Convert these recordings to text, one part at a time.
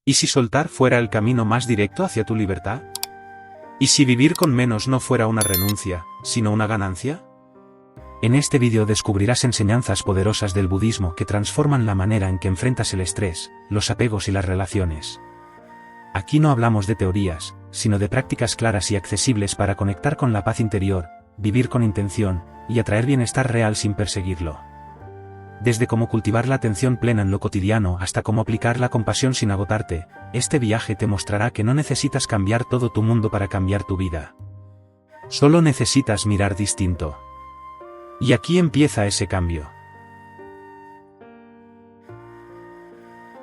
¿Y si soltar fuera el camino más directo hacia tu libertad? ¿Y si vivir con menos no fuera una renuncia, sino una ganancia? En este vídeo descubrirás enseñanzas poderosas del budismo que transforman la manera en que enfrentas el estrés, los apegos y las relaciones. Aquí no hablamos de teorías, sino de prácticas claras y accesibles para conectar con la paz interior, vivir con intención, y atraer bienestar real sin perseguirlo. Desde cómo cultivar la atención plena en lo cotidiano hasta cómo aplicar la compasión sin agotarte, este viaje te mostrará que no necesitas cambiar todo tu mundo para cambiar tu vida. Solo necesitas mirar distinto. Y aquí empieza ese cambio.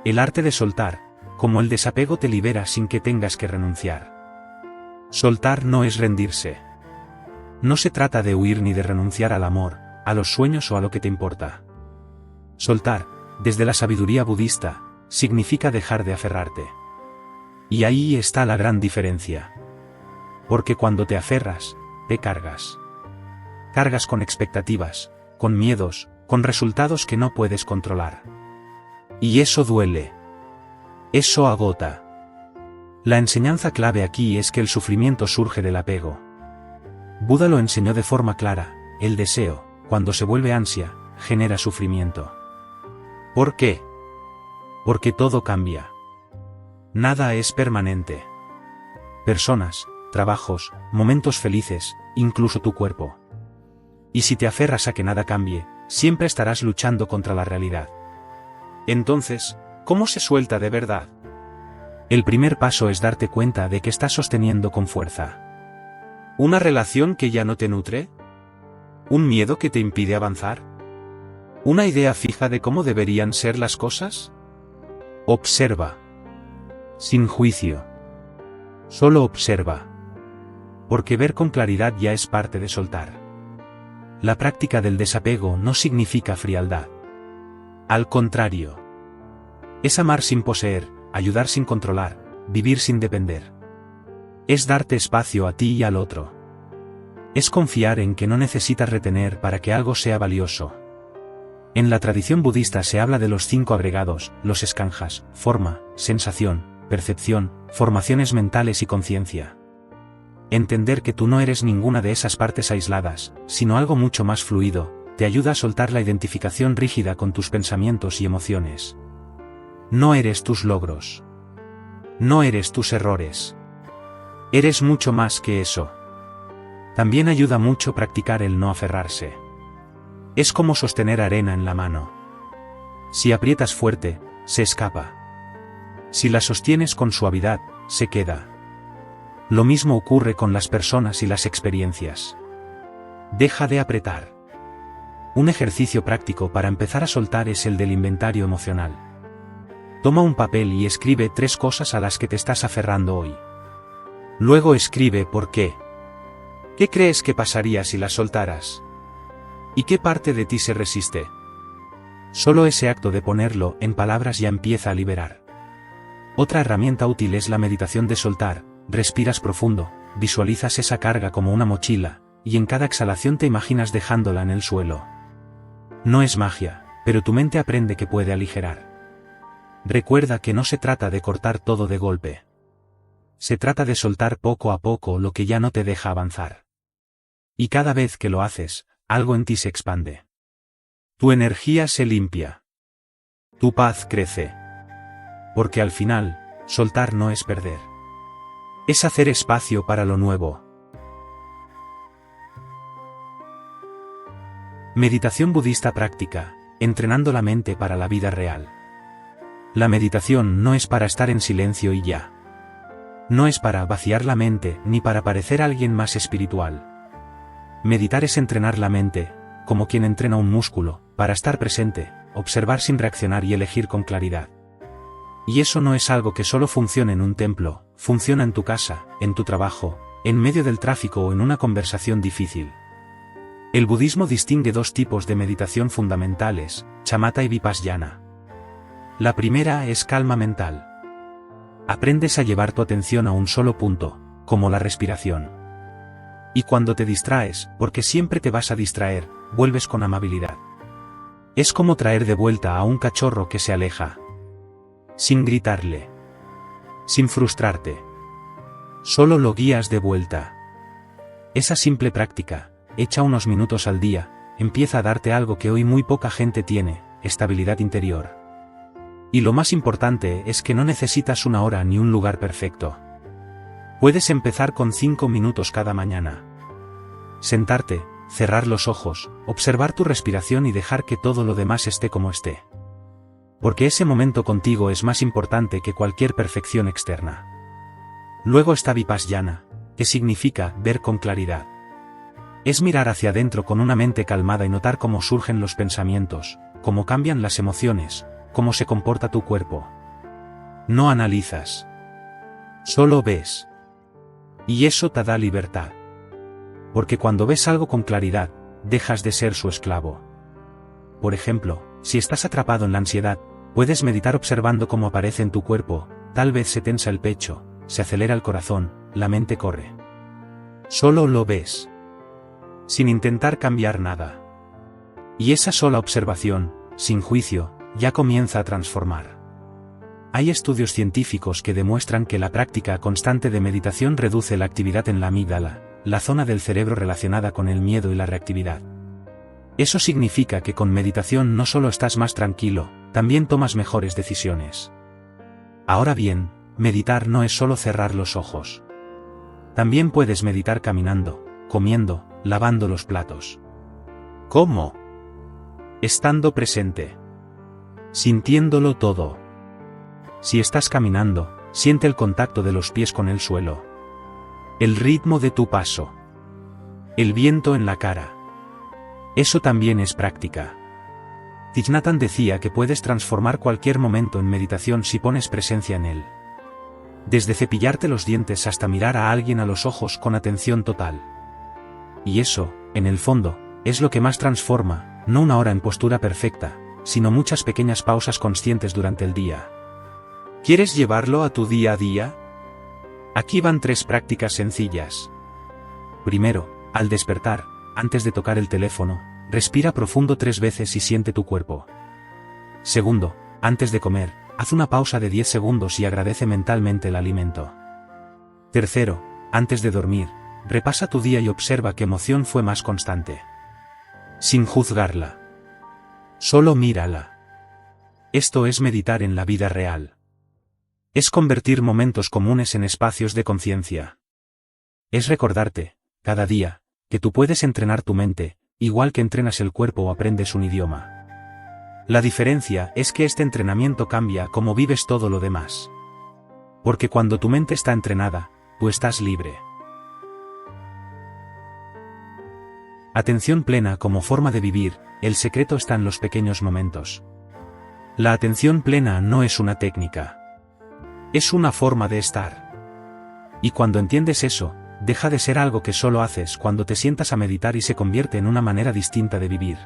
El arte de soltar, como el desapego, te libera sin que tengas que renunciar. Soltar no es rendirse. No se trata de huir ni de renunciar al amor, a los sueños o a lo que te importa. Soltar, desde la sabiduría budista, significa dejar de aferrarte. Y ahí está la gran diferencia. Porque cuando te aferras, te cargas. Cargas con expectativas, con miedos, con resultados que no puedes controlar. Y eso duele. Eso agota. La enseñanza clave aquí es que el sufrimiento surge del apego. Buda lo enseñó de forma clara: el deseo, cuando se vuelve ansia, genera sufrimiento. ¿Por qué? Porque todo cambia. Nada es permanente. Personas, trabajos, momentos felices, incluso tu cuerpo. Y si te aferras a que nada cambie, siempre estarás luchando contra la realidad. Entonces, ¿cómo se suelta de verdad? El primer paso es darte cuenta de que estás sosteniendo con fuerza ¿una relación que ya no te nutre? ¿Un miedo que te impide avanzar? ¿Una idea fija de cómo deberían ser las cosas? Observa. Sin juicio. Solo observa. Porque ver con claridad ya es parte de soltar. La práctica del desapego no significa frialdad. Al contrario. Es amar sin poseer, ayudar sin controlar, vivir sin depender. Es darte espacio a ti y al otro. Es confiar en que no necesitas retener para que algo sea valioso. En la tradición budista se habla de los 5 agregados, los skandhas: forma, sensación, percepción, formaciones mentales y conciencia. Entender que tú no eres ninguna de esas partes aisladas, sino algo mucho más fluido, te ayuda a soltar la identificación rígida con tus pensamientos y emociones. No eres tus logros. No eres tus errores. Eres mucho más que eso. También ayuda mucho practicar el no aferrarse. Es como sostener arena en la mano. Si aprietas fuerte, se escapa. Si la sostienes con suavidad, se queda. Lo mismo ocurre con las personas y las experiencias. Deja de apretar. Un ejercicio práctico para empezar a soltar es el del inventario emocional. Toma un papel y escribe 3 cosas a las que te estás aferrando hoy. Luego escribe por qué. ¿Qué crees que pasaría si las soltaras? ¿Y qué parte de ti se resiste? Solo ese acto de ponerlo en palabras ya empieza a liberar. Otra herramienta útil es la meditación de soltar. Respiras profundo, visualizas esa carga como una mochila, y en cada exhalación te imaginas dejándola en el suelo. No es magia, pero tu mente aprende que puede aligerar. Recuerda que no se trata de cortar todo de golpe. Se trata de soltar poco a poco lo que ya no te deja avanzar. Y cada vez que lo haces, algo en ti se expande. Tu energía se limpia. Tu paz crece. Porque al final, soltar no es perder. Es hacer espacio para lo nuevo. Meditación budista práctica, entrenando la mente para la vida real. La meditación no es para estar en silencio y ya. No es para vaciar la mente ni para parecer alguien más espiritual. Meditar es entrenar la mente, como quien entrena un músculo, para estar presente, observar sin reaccionar y elegir con claridad. Y eso no es algo que solo funcione en un templo, funciona en tu casa, en tu trabajo, en medio del tráfico o en una conversación difícil. El budismo distingue 2 tipos de meditación fundamentales, shamatha y vipassana. La primera es calma mental. Aprendes a llevar tu atención a un solo punto, como la respiración. Y cuando te distraes, porque siempre te vas a distraer, vuelves con amabilidad. Es como traer de vuelta a un cachorro que se aleja. Sin gritarle. sin frustrarte. Solo lo guías de vuelta. Esa simple práctica, hecha unos minutos al día, empieza a darte algo que hoy muy poca gente tiene: estabilidad interior. Y lo más importante es que no necesitas una hora ni un lugar perfecto. Puedes empezar con 5 minutos cada mañana. Sentarte, cerrar los ojos, observar tu respiración y dejar que todo lo demás esté como esté. Porque ese momento contigo es más importante que cualquier perfección externa. Luego está Vipassana, que significa ver con claridad. Es mirar hacia adentro con una mente calmada y notar cómo surgen los pensamientos, cómo cambian las emociones, cómo se comporta tu cuerpo. No analizas. Solo ves. Y eso te da libertad. Porque cuando ves algo con claridad, dejas de ser su esclavo. Por ejemplo, si estás atrapado en la ansiedad, puedes meditar observando cómo aparece en tu cuerpo. Tal vez se tensa el pecho, se acelera el corazón, la mente corre. Solo lo ves. Sin intentar cambiar nada. Y esa sola observación, sin juicio, ya comienza a transformar. Hay estudios científicos que demuestran que la práctica constante de meditación reduce la actividad en la amígdala, la zona del cerebro relacionada con el miedo y la reactividad. Eso significa que con meditación no solo estás más tranquilo, también tomas mejores decisiones. Ahora bien, meditar no es solo cerrar los ojos. También puedes meditar caminando, comiendo, lavando los platos. ¿Cómo? Estando presente. Sintiéndolo todo. Si estás caminando, siente el contacto de los pies con el suelo. El ritmo de tu paso. El viento en la cara. Eso también es práctica. Thich Nhat Hanh decía que puedes transformar cualquier momento en meditación si pones presencia en él. Desde cepillarte los dientes hasta mirar a alguien a los ojos con atención total. Y eso, en el fondo, es lo que más transforma, no una hora en postura perfecta, sino muchas pequeñas pausas conscientes durante el día. ¿Quieres llevarlo a tu día a día? Aquí van 3 prácticas sencillas. Primero, al despertar, antes de tocar el teléfono, respira profundo 3 veces y siente tu cuerpo. Segundo, antes de comer, haz una pausa de 10 segundos y agradece mentalmente el alimento. Tercero, antes de dormir, repasa tu día y observa qué emoción fue más constante. Sin juzgarla. Solo mírala. Esto es meditar en la vida real. Es convertir momentos comunes en espacios de conciencia. Es recordarte, cada día, que tú puedes entrenar tu mente, igual que entrenas el cuerpo o aprendes un idioma. La diferencia es que este entrenamiento cambia cómo vives todo lo demás. Porque cuando tu mente está entrenada, tú estás libre. Atención plena como forma de vivir, el secreto está en los pequeños momentos. La atención plena no es una técnica. Es una forma de estar. Y cuando entiendes eso, deja de ser algo que solo haces cuando te sientas a meditar y se convierte en una manera distinta de vivir.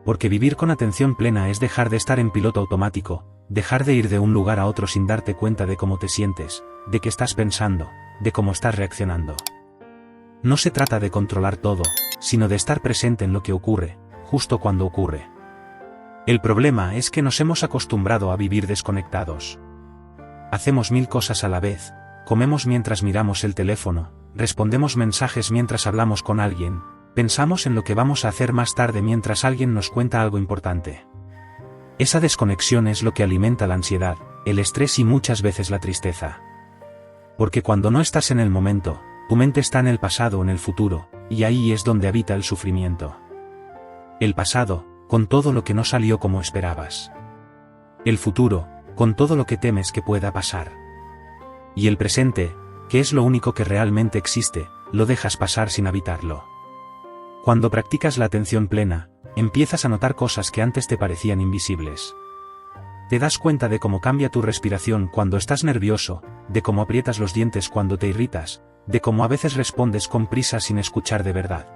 Porque vivir con atención plena es dejar de estar en piloto automático, dejar de ir de un lugar a otro sin darte cuenta de cómo te sientes, de qué estás pensando, de cómo estás reaccionando. No se trata de controlar todo, sino de estar presente en lo que ocurre, justo cuando ocurre. El problema es que nos hemos acostumbrado a vivir desconectados. Hacemos 1000 cosas a la vez, comemos mientras miramos el teléfono, respondemos mensajes mientras hablamos con alguien, pensamos en lo que vamos a hacer más tarde mientras alguien nos cuenta algo importante. Esa desconexión es lo que alimenta la ansiedad, el estrés y muchas veces la tristeza. Porque cuando no estás en el momento, tu mente está en el pasado o en el futuro, y ahí es donde habita el sufrimiento. El pasado, con todo lo que no salió como esperabas. El futuro, con todo lo que temes que pueda pasar. Y el presente, que es lo único que realmente existe, lo dejas pasar sin habitarlo. Cuando practicas la atención plena, empiezas a notar cosas que antes te parecían invisibles. Te das cuenta de cómo cambia tu respiración cuando estás nervioso, de cómo aprietas los dientes cuando te irritas, de cómo a veces respondes con prisa sin escuchar de verdad.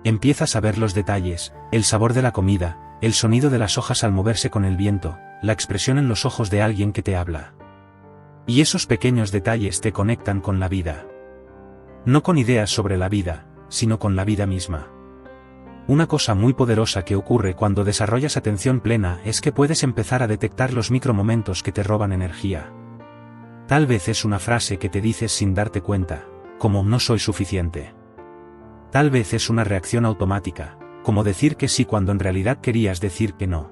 Empiezas a ver los detalles, el sabor de la comida, el sonido de las hojas al moverse con el viento, la expresión en los ojos de alguien que te habla. Y esos pequeños detalles te conectan con la vida. No con ideas sobre la vida, sino con la vida misma. Una cosa muy poderosa que ocurre cuando desarrollas atención plena es que puedes empezar a detectar los micromomentos que te roban energía. Tal vez es una frase que te dices sin darte cuenta, como no soy suficiente. Tal vez es una reacción automática, como decir que sí cuando en realidad querías decir que no.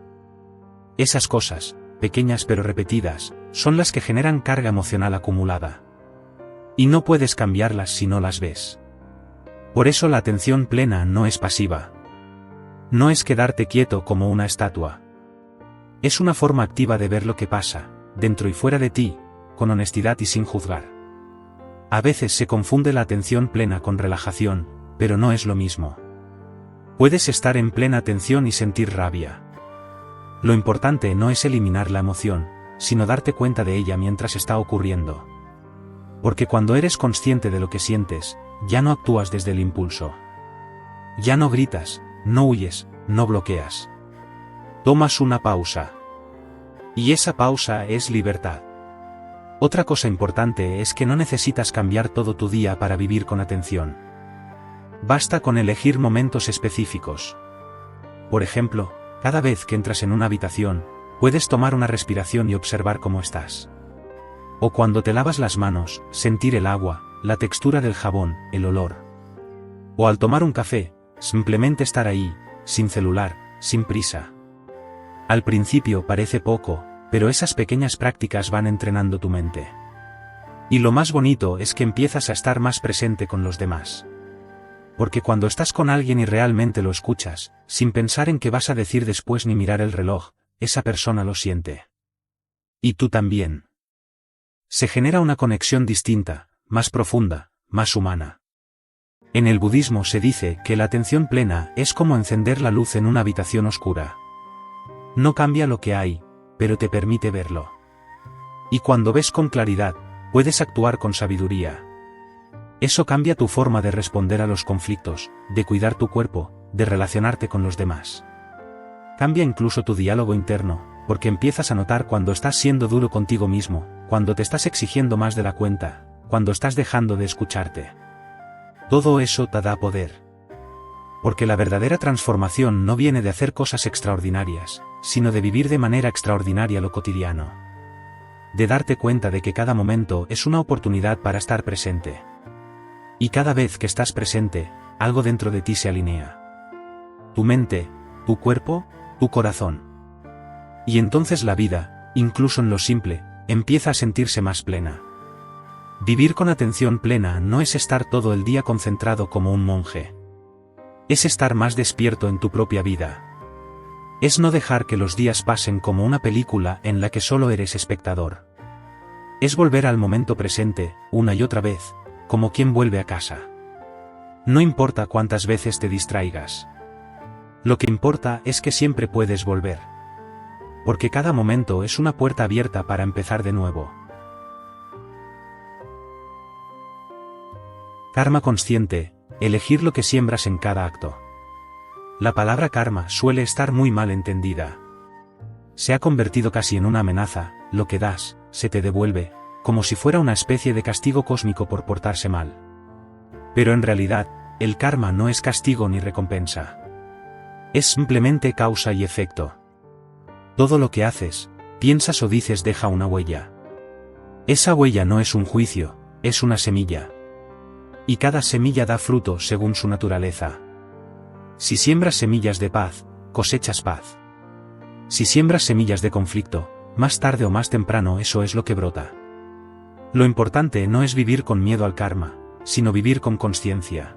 Esas cosas, pequeñas pero repetidas, son las que generan carga emocional acumulada. Y no puedes cambiarlas si no las ves. Por eso la atención plena no es pasiva. No es quedarte quieto como una estatua. Es una forma activa de ver lo que pasa, dentro y fuera de ti, con honestidad y sin juzgar. A veces se confunde la atención plena con relajación, pero no es lo mismo. Puedes estar en plena atención y sentir rabia. Lo importante no es eliminar la emoción, sino darte cuenta de ella mientras está ocurriendo. Porque cuando eres consciente de lo que sientes, ya no actúas desde el impulso. Ya no gritas, no huyes, no bloqueas. Tomas una pausa. Y esa pausa es libertad. Otra cosa importante es que no necesitas cambiar todo tu día para vivir con atención. Basta con elegir momentos específicos. Por ejemplo, cada vez que entras en una habitación, puedes tomar una respiración y observar cómo estás. O cuando te lavas las manos, sentir el agua, la textura del jabón, el olor. O al tomar un café, simplemente estar ahí, sin celular, sin prisa. Al principio parece poco, pero esas pequeñas prácticas van entrenando tu mente. Y lo más bonito es que empiezas a estar más presente con los demás. Porque cuando estás con alguien y realmente lo escuchas, sin pensar en qué vas a decir después ni mirar el reloj, esa persona lo siente. Y tú también. Se genera una conexión distinta, más profunda, más humana. En el budismo se dice que la atención plena es como encender la luz en una habitación oscura. No cambia lo que hay, pero te permite verlo. Y cuando ves con claridad, puedes actuar con sabiduría. Eso cambia tu forma de responder a los conflictos, de cuidar tu cuerpo, de relacionarte con los demás. Cambia incluso tu diálogo interno, porque empiezas a notar cuando estás siendo duro contigo mismo, cuando te estás exigiendo más de la cuenta, cuando estás dejando de escucharte. Todo eso te da poder. Porque la verdadera transformación no viene de hacer cosas extraordinarias, sino de vivir de manera extraordinaria lo cotidiano. De darte cuenta de que cada momento es una oportunidad para estar presente. Y cada vez que estás presente, algo dentro de ti se alinea. Tu mente, tu cuerpo, tu corazón. Y entonces la vida, incluso en lo simple, empieza a sentirse más plena. Vivir con atención plena no es estar todo el día concentrado como un monje. Es estar más despierto en tu propia vida. Es no dejar que los días pasen como una película en la que solo eres espectador. Es volver al momento presente, una y otra vez, como quien vuelve a casa. No importa cuántas veces te distraigas. Lo que importa es que siempre puedes volver. Porque cada momento es una puerta abierta para empezar de nuevo. Karma consciente, elegir lo que siembras en cada acto. La palabra karma suele estar muy mal entendida. Se ha convertido casi en una amenaza, lo que das, se te devuelve, como si fuera una especie de castigo cósmico por portarse mal. Pero en realidad, el karma no es castigo ni recompensa. Es simplemente causa y efecto. Todo lo que haces, piensas o dices deja una huella. Esa huella no es un juicio, es una semilla. Y cada semilla da fruto según su naturaleza. Si siembras semillas de paz, cosechas paz. Si siembras semillas de conflicto, más tarde o más temprano eso es lo que brota. Lo importante no es vivir con miedo al karma, sino vivir con consciencia.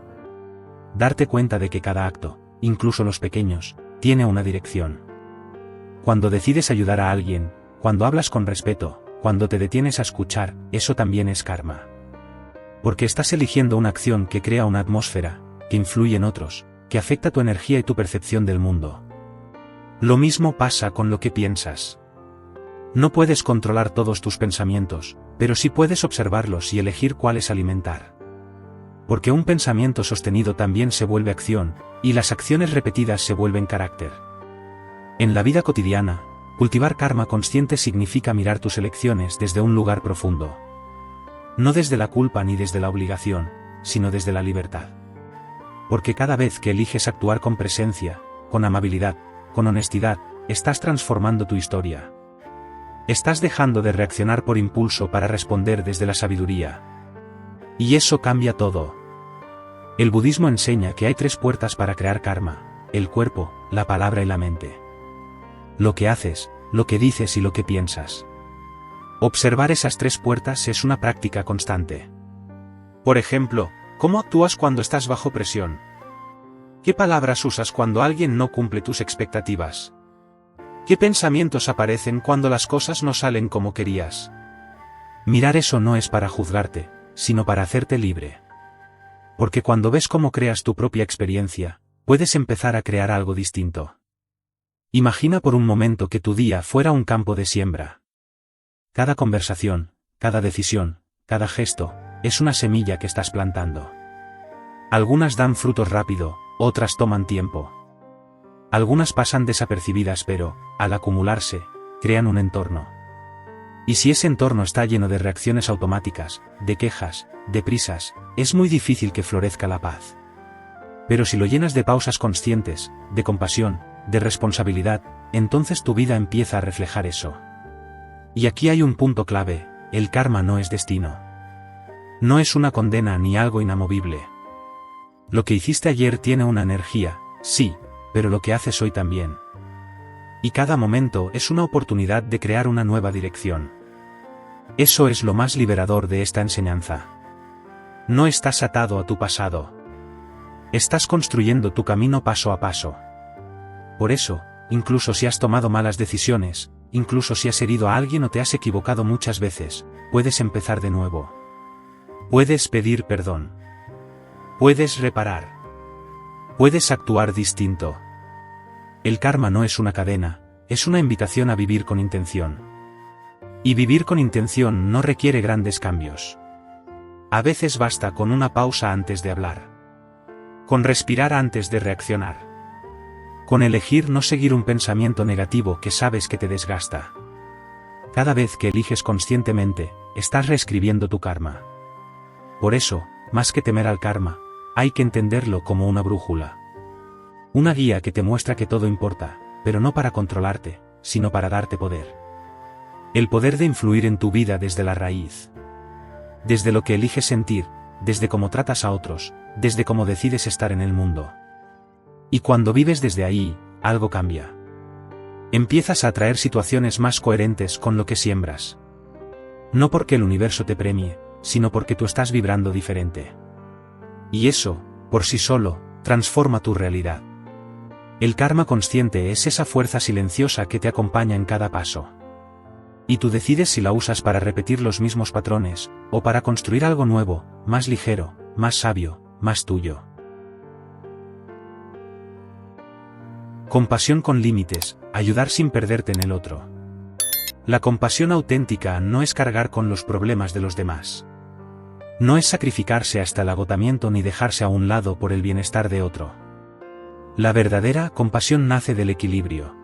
Darte cuenta de que cada acto, incluso los pequeños, tiene una dirección. Cuando decides ayudar a alguien, cuando hablas con respeto, cuando te detienes a escuchar, eso también es karma. Porque estás eligiendo una acción que crea una atmósfera, que influye en otros, que afecta tu energía y tu percepción del mundo. Lo mismo pasa con lo que piensas. No puedes controlar todos tus pensamientos, pero sí puedes observarlos y elegir cuáles alimentar. Porque un pensamiento sostenido también se vuelve acción, y las acciones repetidas se vuelven carácter. En la vida cotidiana, cultivar karma consciente significa mirar tus elecciones desde un lugar profundo. No desde la culpa ni desde la obligación, sino desde la libertad. Porque cada vez que eliges actuar con presencia, con amabilidad, con honestidad, estás transformando tu historia. Estás dejando de reaccionar por impulso para responder desde la sabiduría. Y eso cambia todo. El budismo enseña que hay 3 puertas para crear karma: el cuerpo, la palabra y la mente. Lo que haces, lo que dices y lo que piensas. Observar esas 3 puertas es una práctica constante. Por ejemplo, ¿cómo actúas cuando estás bajo presión? ¿Qué palabras usas cuando alguien no cumple tus expectativas? ¿Qué pensamientos aparecen cuando las cosas no salen como querías? Mirar eso no es para juzgarte, sino para hacerte libre. Porque cuando ves cómo creas tu propia experiencia, puedes empezar a crear algo distinto. Imagina por un momento que tu día fuera un campo de siembra. Cada conversación, cada decisión, cada gesto, es una semilla que estás plantando. Algunas dan frutos rápido, otras toman tiempo. Algunas pasan desapercibidas pero, al acumularse, crean un entorno. Y si ese entorno está lleno de reacciones automáticas, de quejas, de prisas, es muy difícil que florezca la paz. Pero si lo llenas de pausas conscientes, de compasión, de responsabilidad, entonces tu vida empieza a reflejar eso. Y aquí hay un punto clave: el karma no es destino. No es una condena ni algo inamovible. Lo que hiciste ayer tiene una energía, sí, pero lo que haces hoy también. Y cada momento es una oportunidad de crear una nueva dirección. Eso es lo más liberador de esta enseñanza. No estás atado a tu pasado. Estás construyendo tu camino paso a paso. Por eso, incluso si has tomado malas decisiones, incluso si has herido a alguien o te has equivocado muchas veces, puedes empezar de nuevo. Puedes pedir perdón. Puedes reparar. Puedes actuar distinto. El karma no es una cadena, es una invitación a vivir con intención. Y vivir con intención no requiere grandes cambios. A veces basta con una pausa antes de hablar. Con respirar antes de reaccionar. Con elegir no seguir un pensamiento negativo que sabes que te desgasta. Cada vez que eliges conscientemente, estás reescribiendo tu karma. Por eso, más que temer al karma, hay que entenderlo como una brújula. Una guía que te muestra que todo importa, pero no para controlarte, sino para darte poder. El poder de influir en tu vida desde la raíz. Desde lo que eliges sentir, desde cómo tratas a otros, desde cómo decides estar en el mundo. Y cuando vives desde ahí, algo cambia. Empiezas a atraer situaciones más coherentes con lo que siembras. No porque el universo te premie, sino porque tú estás vibrando diferente. Y eso, por sí solo, transforma tu realidad. El karma consciente es esa fuerza silenciosa que te acompaña en cada paso. Y tú decides si la usas para repetir los mismos patrones, o para construir algo nuevo, más ligero, más sabio, más tuyo. Compasión con límites, ayudar sin perderte en el otro. La compasión auténtica no es cargar con los problemas de los demás. No es sacrificarse hasta el agotamiento ni dejarse a un lado por el bienestar de otro. La verdadera compasión nace del equilibrio.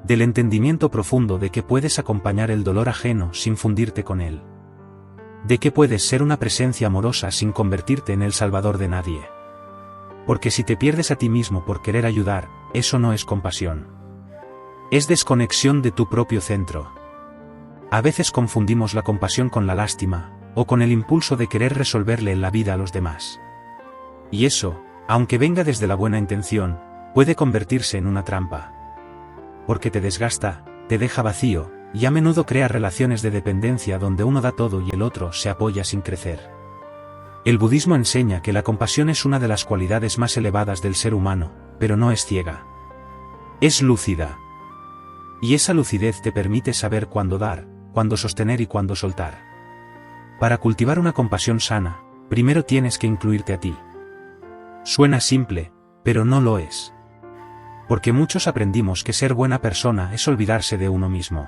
Del entendimiento profundo de que puedes acompañar el dolor ajeno sin fundirte con él. De que puedes ser una presencia amorosa sin convertirte en el salvador de nadie. Porque si te pierdes a ti mismo por querer ayudar, eso no es compasión. Es desconexión de tu propio centro. A veces confundimos la compasión con la lástima, o con el impulso de querer resolverle la vida a los demás. Y eso, aunque venga desde la buena intención, puede convertirse en una trampa. Porque te desgasta, te deja vacío, y a menudo crea relaciones de dependencia donde uno da todo y el otro se apoya sin crecer. El budismo enseña que la compasión es una de las cualidades más elevadas del ser humano, pero no es ciega. Es lúcida. Y esa lucidez te permite saber cuándo dar, cuándo sostener y cuándo soltar. Para cultivar una compasión sana, primero tienes que incluirte a ti. Suena simple, pero no lo es. Porque muchos aprendimos que ser buena persona es olvidarse de uno mismo.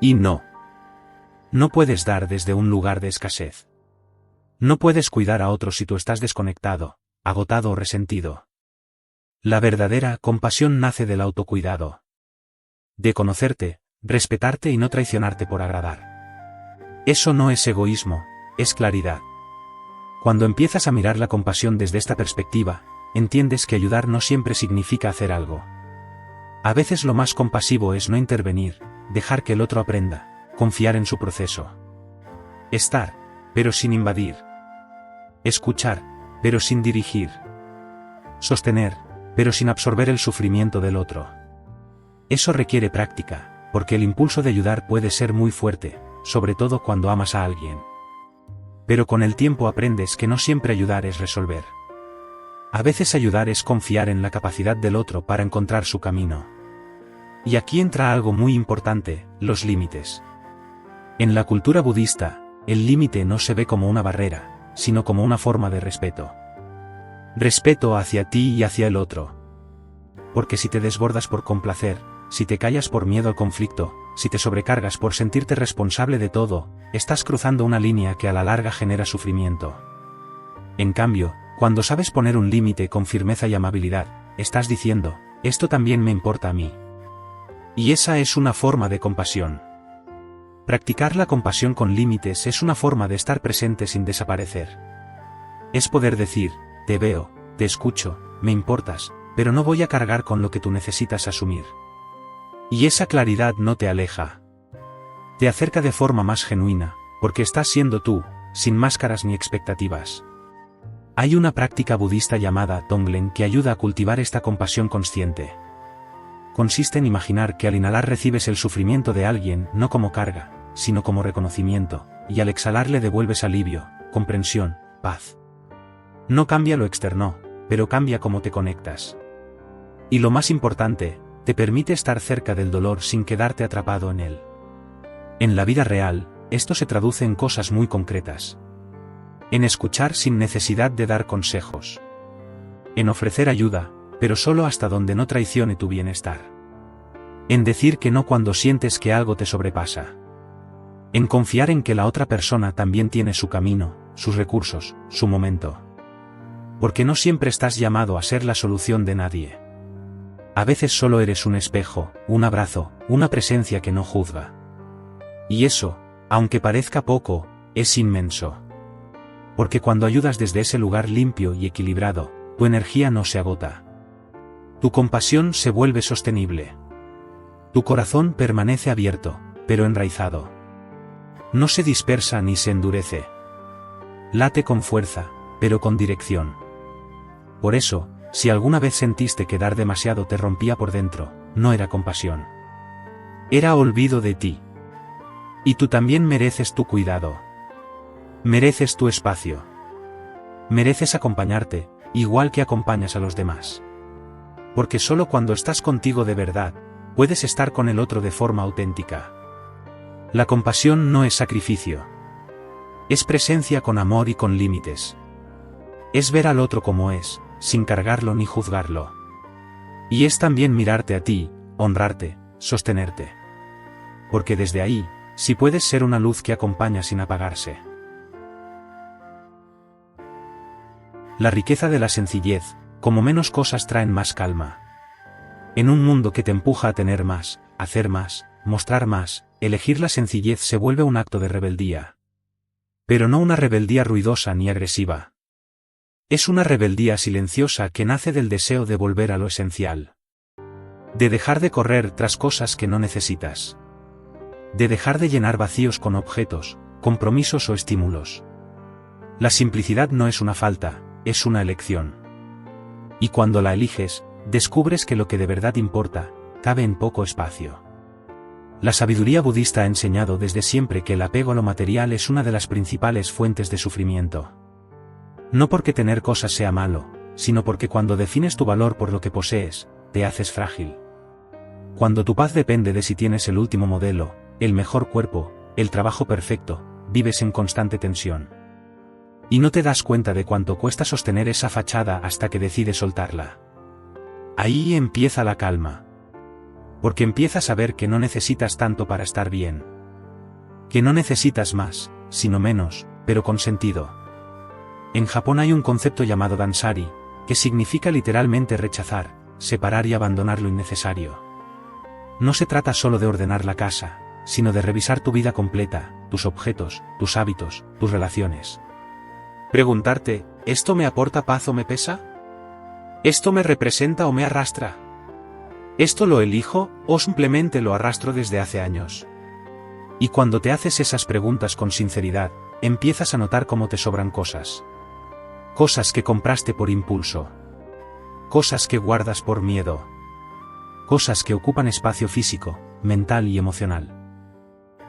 Y no. No puedes dar desde un lugar de escasez. No puedes cuidar a otros si tú estás desconectado, agotado o resentido. La verdadera compasión nace del autocuidado. De conocerte, respetarte y no traicionarte por agradar. Eso no es egoísmo, es claridad. Cuando empiezas a mirar la compasión desde esta perspectiva, entiendes que ayudar no siempre significa hacer algo. A veces lo más compasivo es no intervenir, dejar que el otro aprenda, confiar en su proceso. Estar, pero sin invadir. Escuchar, pero sin dirigir. Sostener, pero sin absorber el sufrimiento del otro. Eso requiere práctica, porque el impulso de ayudar puede ser muy fuerte, sobre todo cuando amas a alguien. Pero con el tiempo aprendes que no siempre ayudar es resolver. A veces ayudar es confiar en la capacidad del otro para encontrar su camino. Y aquí entra algo muy importante, los límites. En la cultura budista, el límite no se ve como una barrera, sino como una forma de respeto. Respeto hacia ti y hacia el otro. Porque si te desbordas por complacer, si te callas por miedo al conflicto, si te sobrecargas por sentirte responsable de todo, estás cruzando una línea que a la larga genera sufrimiento. En cambio, cuando sabes poner un límite con firmeza y amabilidad, estás diciendo, esto también me importa a mí. Y esa es una forma de compasión. Practicar la compasión con límites es una forma de estar presente sin desaparecer. Es poder decir, te veo, te escucho, me importas, pero no voy a cargar con lo que tú necesitas asumir. Y esa claridad no te aleja. Te acerca de forma más genuina, porque estás siendo tú, sin máscaras ni expectativas. Hay una práctica budista llamada Tonglen que ayuda a cultivar esta compasión consciente. Consiste en imaginar que al inhalar recibes el sufrimiento de alguien no como carga, sino como reconocimiento, y al exhalar le devuelves alivio, comprensión, paz. No cambia lo externo, pero cambia cómo te conectas. Y lo más importante, te permite estar cerca del dolor sin quedarte atrapado en él. En la vida real, esto se traduce en cosas muy concretas. En escuchar sin necesidad de dar consejos. En ofrecer ayuda, pero solo hasta donde no traicione tu bienestar. En decir que no cuando sientes que algo te sobrepasa. En confiar en que la otra persona también tiene su camino, sus recursos, su momento. Porque no siempre estás llamado a ser la solución de nadie. A veces solo eres un espejo, un abrazo, una presencia que no juzga. Y eso, aunque parezca poco, es inmenso. Porque cuando ayudas desde ese lugar limpio y equilibrado, tu energía no se agota. Tu compasión se vuelve sostenible. Tu corazón permanece abierto, pero enraizado. No se dispersa ni se endurece. Late con fuerza, pero con dirección. Por eso, si alguna vez sentiste que dar demasiado te rompía por dentro, no era compasión. Era olvido de ti. Y tú también mereces tu cuidado. Mereces tu espacio. Mereces acompañarte, igual que acompañas a los demás. Porque solo cuando estás contigo de verdad, puedes estar con el otro de forma auténtica. La compasión no es sacrificio. Es presencia con amor y con límites. Es ver al otro como es, sin cargarlo ni juzgarlo. Y es también mirarte a ti, honrarte, sostenerte. Porque desde ahí, sí puedes ser una luz que acompaña sin apagarse. La riqueza de la sencillez, como menos cosas traen más calma. En un mundo que te empuja a tener más, hacer más, mostrar más, elegir la sencillez se vuelve un acto de rebeldía. Pero no una rebeldía ruidosa ni agresiva. Es una rebeldía silenciosa que nace del deseo de volver a lo esencial. De dejar de correr tras cosas que no necesitas. De dejar de llenar vacíos con objetos, compromisos o estímulos. La simplicidad no es una falta, es una elección. Y cuando la eliges, descubres que lo que de verdad importa, cabe en poco espacio. La sabiduría budista ha enseñado desde siempre que el apego a lo material es una de las principales fuentes de sufrimiento. No porque tener cosas sea malo, sino porque cuando defines tu valor por lo que posees, te haces frágil. Cuando tu paz depende de si tienes el último modelo, el mejor cuerpo, el trabajo perfecto, vives en constante tensión. Y no te das cuenta de cuánto cuesta sostener esa fachada hasta que decides soltarla. Ahí empieza la calma. Porque empiezas a ver que no necesitas tanto para estar bien. Que no necesitas más, sino menos, pero con sentido. En Japón hay un concepto llamado dansari, que significa literalmente rechazar, separar y abandonar lo innecesario. No se trata solo de ordenar la casa, sino de revisar tu vida completa, tus objetos, tus hábitos, tus relaciones. Preguntarte, ¿esto me aporta paz o me pesa? ¿Esto me representa o me arrastra? ¿Esto lo elijo, o simplemente lo arrastro desde hace años? Y cuando te haces esas preguntas con sinceridad, empiezas a notar cómo te sobran cosas. Cosas que compraste por impulso. Cosas que guardas por miedo. Cosas que ocupan espacio físico, mental y emocional.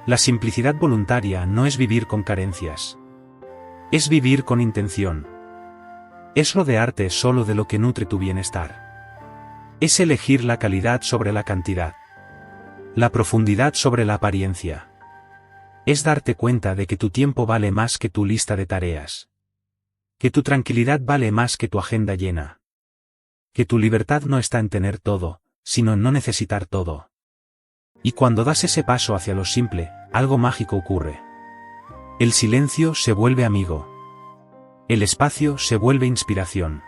La simplicidad voluntaria no es vivir con carencias. Es vivir con intención. Es rodearte solo de lo que nutre tu bienestar. Es elegir la calidad sobre la cantidad. La profundidad sobre la apariencia. Es darte cuenta de que tu tiempo vale más que tu lista de tareas. Que tu tranquilidad vale más que tu agenda llena. Que tu libertad no está en tener todo, sino en no necesitar todo. Y cuando das ese paso hacia lo simple, algo mágico ocurre. El silencio se vuelve amigo. El espacio se vuelve inspiración.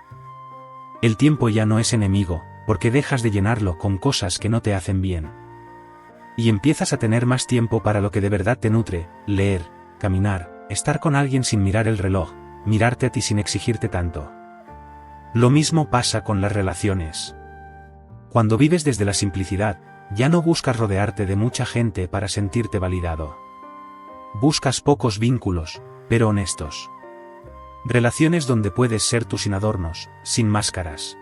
El tiempo ya no es enemigo, porque dejas de llenarlo con cosas que no te hacen bien. Y empiezas a tener más tiempo para lo que de verdad te nutre: leer, caminar, estar con alguien sin mirar el reloj, mirarte a ti sin exigirte tanto. Lo mismo pasa con las relaciones. Cuando vives desde la simplicidad, ya no buscas rodearte de mucha gente para sentirte validado. Buscas pocos vínculos, pero honestos. Relaciones donde puedes ser tú sin adornos, sin máscaras.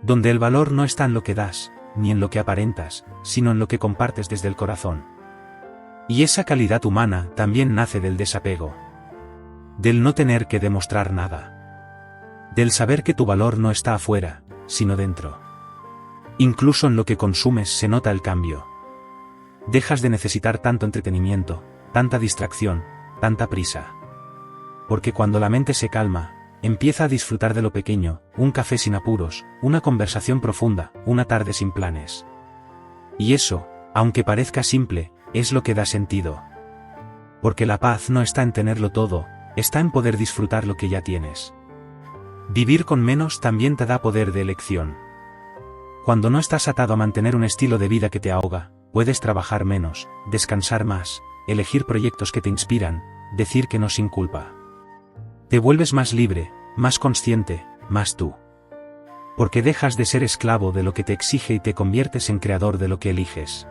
Donde el valor no está en lo que das, ni en lo que aparentas, sino en lo que compartes desde el corazón. Y esa calidad humana también nace del desapego. Del no tener que demostrar nada. Del saber que tu valor no está afuera, sino dentro. Incluso en lo que consumes se nota el cambio. Dejas de necesitar tanto entretenimiento, tanta distracción, tanta prisa. Porque cuando la mente se calma, empieza a disfrutar de lo pequeño: un café sin apuros, una conversación profunda, una tarde sin planes. Y eso, aunque parezca simple, es lo que da sentido. Porque la paz no está en tenerlo todo, está en poder disfrutar lo que ya tienes. Vivir con menos también te da poder de elección. Cuando no estás atado a mantener un estilo de vida que te ahoga, puedes trabajar menos, descansar más, elegir proyectos que te inspiran, decir que no sin culpa. Te vuelves más libre, más consciente, más tú. Porque dejas de ser esclavo de lo que te exige y te conviertes en creador de lo que eliges.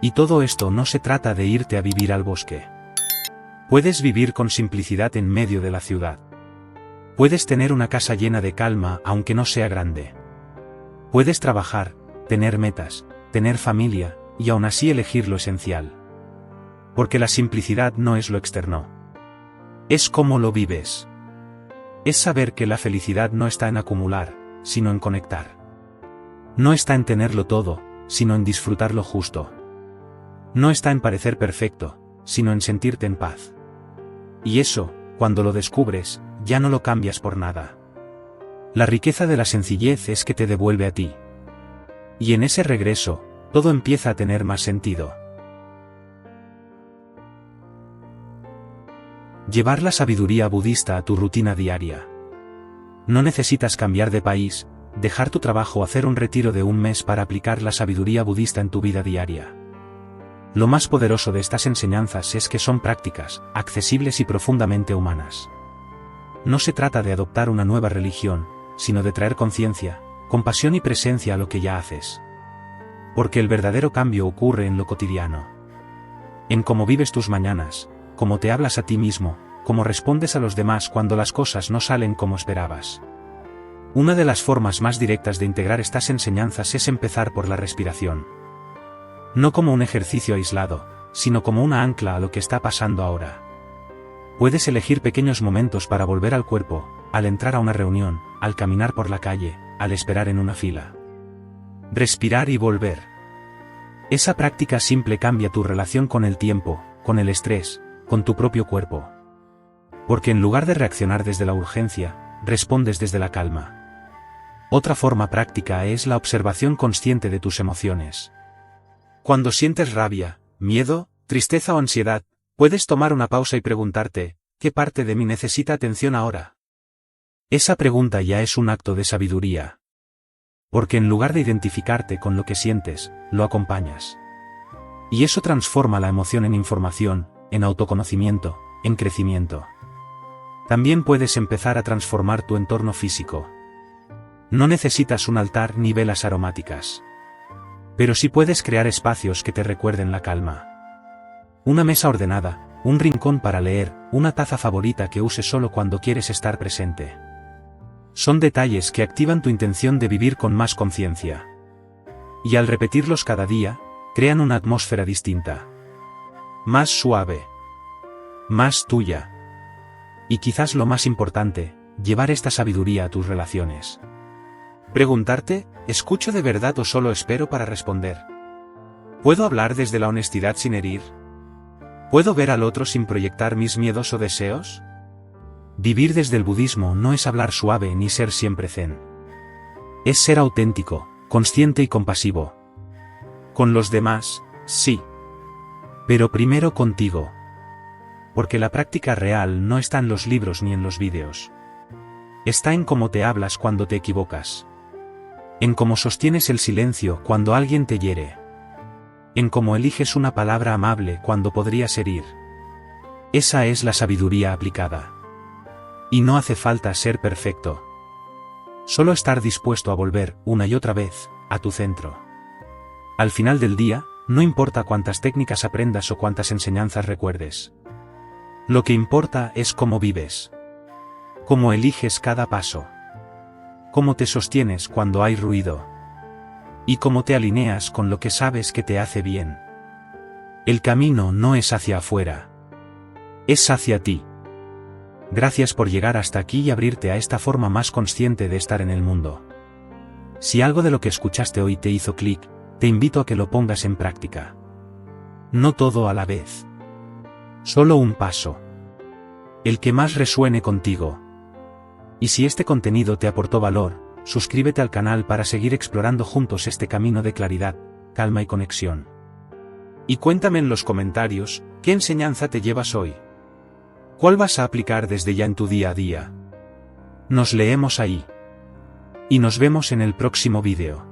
Y todo esto no se trata de irte a vivir al bosque. Puedes vivir con simplicidad en medio de la ciudad. Puedes tener una casa llena de calma aunque no sea grande. Puedes trabajar, tener metas, tener familia, y aún así elegir lo esencial. Porque la simplicidad no es lo externo. Es cómo lo vives. Es saber que la felicidad no está en acumular, sino en conectar. No está en tenerlo todo, sino en disfrutar lo justo. No está en parecer perfecto, sino en sentirte en paz. Y eso, cuando lo descubres, ya no lo cambias por nada. La riqueza de la sencillez es que te devuelve a ti. Y en ese regreso, todo empieza a tener más sentido. Llevar la sabiduría budista a tu rutina diaria. No necesitas cambiar de país, dejar tu trabajo o hacer un retiro de un mes para aplicar la sabiduría budista en tu vida diaria. Lo más poderoso de estas enseñanzas es que son prácticas, accesibles y profundamente humanas. No se trata de adoptar una nueva religión, sino de traer conciencia, compasión y presencia a lo que ya haces. Porque el verdadero cambio ocurre en lo cotidiano. En cómo vives tus mañanas, cómo te hablas a ti mismo, cómo respondes a los demás cuando las cosas no salen como esperabas. Una de las formas más directas de integrar estas enseñanzas es empezar por la respiración. No como un ejercicio aislado, sino como una ancla a lo que está pasando ahora. Puedes elegir pequeños momentos para volver al cuerpo, al entrar a una reunión, al caminar por la calle, al esperar en una fila. Respirar y volver. Esa práctica simple cambia tu relación con el tiempo, con el estrés, con tu propio cuerpo. Porque en lugar de reaccionar desde la urgencia, respondes desde la calma. Otra forma práctica es la observación consciente de tus emociones. Cuando sientes rabia, miedo, tristeza o ansiedad, puedes tomar una pausa y preguntarte: ¿qué parte de mí necesita atención ahora? Esa pregunta ya es un acto de sabiduría. Porque en lugar de identificarte con lo que sientes, lo acompañas. Y eso transforma la emoción en información, en autoconocimiento, en crecimiento. También puedes empezar a transformar tu entorno físico. No necesitas un altar ni velas aromáticas. Pero sí puedes crear espacios que te recuerden la calma. Una mesa ordenada, un rincón para leer, una taza favorita que uses solo cuando quieres estar presente. Son detalles que activan tu intención de vivir con más conciencia. Y al repetirlos cada día, crean una atmósfera distinta. Más suave. Más tuya. Y quizás lo más importante, llevar esta sabiduría a tus relaciones. Preguntarte, ¿escucho de verdad o solo espero para responder? ¿Puedo hablar desde la honestidad sin herir? ¿Puedo ver al otro sin proyectar mis miedos o deseos? Vivir desde el budismo no es hablar suave ni ser siempre zen. Es ser auténtico, consciente y compasivo. Con los demás, sí. Pero primero contigo. Porque la práctica real no está en los libros ni en los vídeos. Está en cómo te hablas cuando te equivocas. En cómo sostienes el silencio cuando alguien te hiere. En cómo eliges una palabra amable cuando podrías herir. Esa es la sabiduría aplicada. Y no hace falta ser perfecto. Solo estar dispuesto a volver, una y otra vez, a tu centro. Al final del día, no importa cuántas técnicas aprendas o cuántas enseñanzas recuerdes. Lo que importa es cómo vives. Cómo eliges cada paso. Cómo te sostienes cuando hay ruido. Y cómo te alineas con lo que sabes que te hace bien. El camino no es hacia afuera. Es hacia ti. Gracias por llegar hasta aquí y abrirte a esta forma más consciente de estar en el mundo. Si algo de lo que escuchaste hoy te hizo clic, te invito a que lo pongas en práctica. No todo a la vez. Solo un paso. El que más resuene contigo. Y si este contenido te aportó valor, suscríbete al canal para seguir explorando juntos este camino de claridad, calma y conexión. Y cuéntame en los comentarios, ¿qué enseñanza te llevas hoy? ¿Cuál vas a aplicar desde ya en tu día a día? Nos leemos ahí. Y nos vemos en el próximo vídeo.